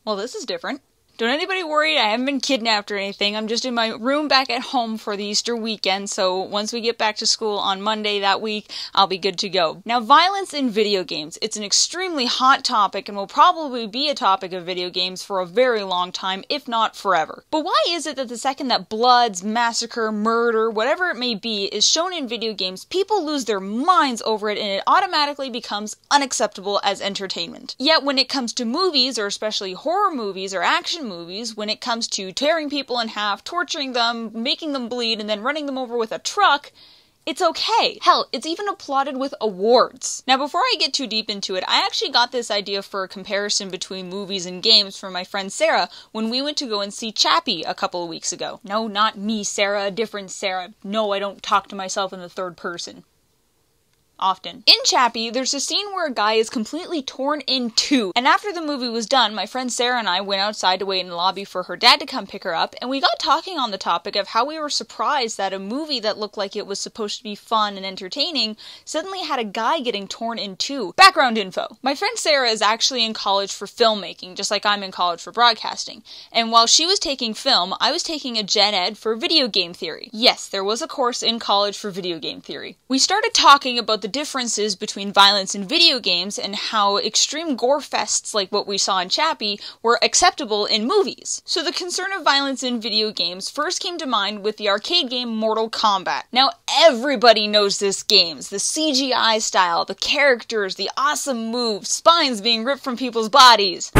Well, this is different. Don't anybody worry, I haven't been kidnapped or anything. I'm just in my room back at home for the Easter weekend, so once we get back to school on Monday that week, I'll be good to go. Now, violence in video games. It's an extremely hot topic and will probably be a topic of video games for a very long time, if not forever. But why is it that the second that bloods, massacre, murder, whatever it may be, is shown in video games, people lose their minds over it and it automatically becomes unacceptable as entertainment? Yet when it comes to movies, or especially horror movies or action movies, when it comes to tearing people in half, torturing them, making them bleed, and then running them over with a truck, it's okay. Hell, it's even applauded with awards. Now, before I get too deep into it, I actually got this idea for a comparison between movies and games from my friend Sarah when we went to go and see Chappie a couple of weeks ago. No, not me, Sarah, a different Sarah. No, I don't talk to myself in the third person. Often. In Chappie, there's a scene where a guy is completely torn in two, and after the movie was done, my friend Sarah and I went outside to wait in the lobby for her dad to come pick her up, and we got talking on the topic of how we were surprised that a movie that looked like it was supposed to be fun and entertaining suddenly had a guy getting torn in two. Background info. My friend Sarah is actually in college for filmmaking, just like I'm in college for broadcasting, and while she was taking film, I was taking a gen ed for video game theory. Yes, there was a course in college for video game theory. We started talking about the differences between violence in video games and how extreme gore fests like what we saw in Chappie were acceptable in movies. So the concern of violence in video games first came to mind with the arcade game Mortal Kombat. Now everybody knows this game, the CGI style, the characters, the awesome moves, spines being ripped from people's bodies.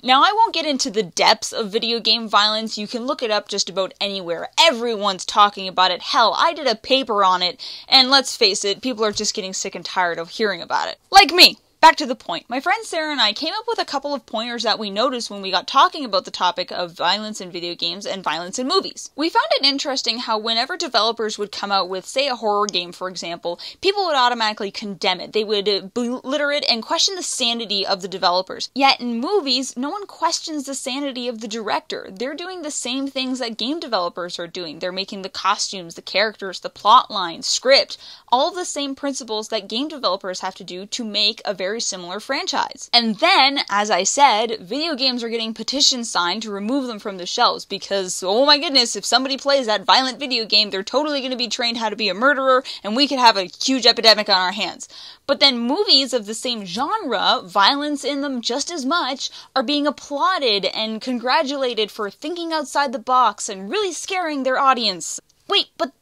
Now, I won't get into the depths of video game violence. You can look it up just about anywhere. Everyone's talking about it. Hell, I did a paper on it, and let's face it, people are just getting sick and tired of hearing about it. Like me! Back to the point. My friend Sarah and I came up with a couple of pointers that we noticed when we got talking about the topic of violence in video games and violence in movies. We found it interesting how whenever developers would come out with, say, a horror game, for example, people would automatically condemn it. They would belittle it and question the sanity of the developers. Yet in movies, no one questions the sanity of the director. They're doing the same things that game developers are doing. They're making the costumes, the characters, the plot lines, script, all the same principles that game developers have to do to make a very similar franchise. And then, as I said, video games are getting petitions signed to remove them from the shelves because, oh my goodness, if somebody plays that violent video game, they're totally going to be trained how to be a murderer, and we could have a huge epidemic on our hands. But then movies of the same genre, violence in them just as much, are being applauded and congratulated for thinking outside the box and really scaring their audience. Wait, but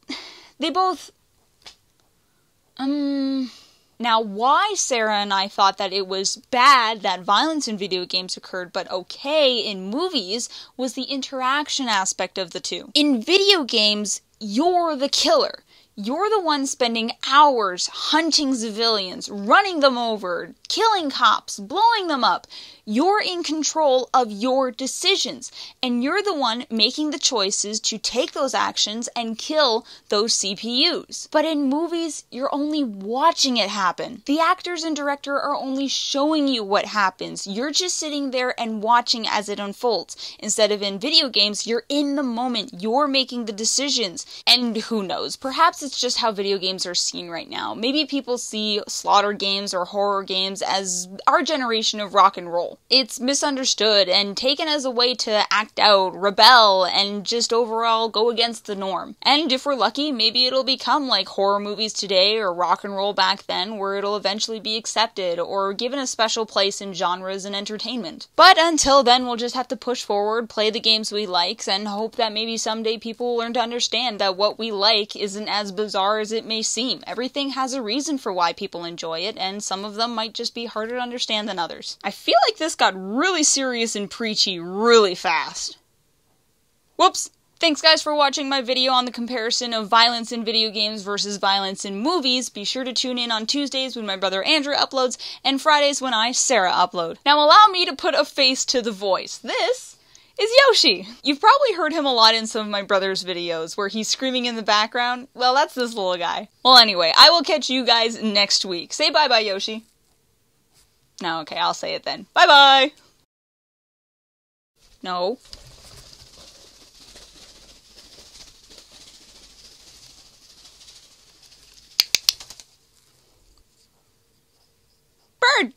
they both... Now, why Sarah and I thought that it was bad that violence in video games occurred, but okay in movies, was the interaction aspect of the two. In video games, you're the killer. You're the one spending hours hunting civilians, running them over, killing cops, blowing them up. You're in control of your decisions, and you're the one making the choices to take those actions and kill those CPUs. But in movies, you're only watching it happen. The actors and director are only showing you what happens. You're just sitting there and watching as it unfolds. Instead of in video games, you're in the moment. You're making the decisions. And who knows, perhaps it's just how video games are seen right now. Maybe people see slaughter games or horror games as our generation of rock and roll. It's misunderstood and taken as a way to act out, rebel, and just overall go against the norm. And if we're lucky, maybe it'll become like horror movies today or rock and roll back then, where it'll eventually be accepted or given a special place in genres and entertainment. But until then, we'll just have to push forward, play the games we like, and hope that maybe someday people will learn to understand that what we like isn't as bizarre as it may seem. Everything has a reason for why people enjoy it, and some of them might just be harder to understand than others. I feel like this got really serious and preachy really fast. Whoops! Thanks guys for watching my video on the comparison of violence in video games versus violence in movies. Be sure to tune in on Tuesdays when my brother Andrew uploads, and Fridays when I, Sarah, upload. Now allow me to put a face to the voice. This is Yoshi. You've probably heard him a lot in some of my brother's videos where he's screaming in the background. Well, that's this little guy. Well, anyway, I will catch you guys next week. Say bye-bye, Yoshi. No, okay, I'll say it then. Bye-bye! No. Bird!